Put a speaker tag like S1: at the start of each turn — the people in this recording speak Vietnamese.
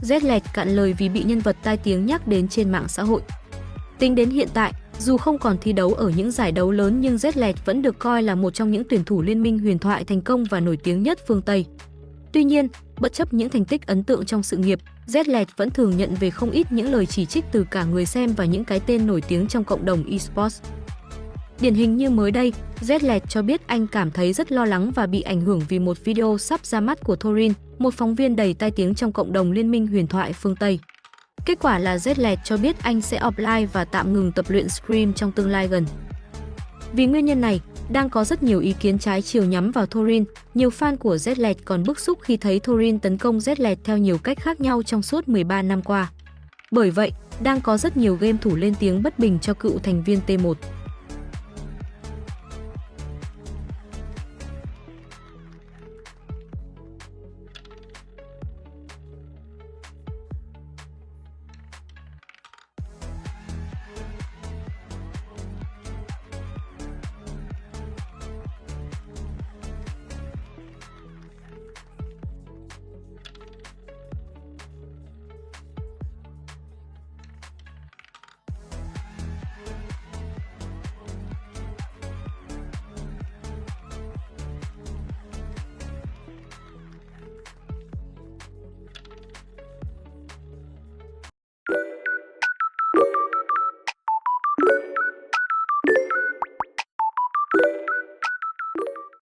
S1: Zlet cạn lời vì bị nhân vật tai tiếng nhắc đến trên mạng xã hội. Tính đến hiện tại, dù không còn thi đấu ở những giải đấu lớn nhưng Zlet vẫn được coi là một trong những tuyển thủ Liên minh huyền thoại thành công và nổi tiếng nhất phương Tây. Tuy nhiên, bất chấp những thành tích ấn tượng trong sự nghiệp, Zlet vẫn thường nhận về không ít những lời chỉ trích từ cả người xem và những cái tên nổi tiếng trong cộng đồng esports. Điển hình như mới đây, Zlet cho biết anh cảm thấy rất lo lắng và bị ảnh hưởng vì một video sắp ra mắt của Thorin, một phóng viên đầy tai tiếng trong cộng đồng Liên minh huyền thoại phương Tây. Kết quả là Zlet cho biết anh sẽ offline và tạm ngừng tập luyện Scream trong tương lai gần. Vì nguyên nhân này, đang có rất nhiều ý kiến trái chiều nhắm vào Thorin. Nhiều fan của Zlet còn bức xúc khi thấy Thorin tấn công Zlet theo nhiều cách khác nhau trong suốt 13 năm qua. Bởi vậy, đang có rất nhiều game thủ lên tiếng bất bình cho cựu thành viên T1.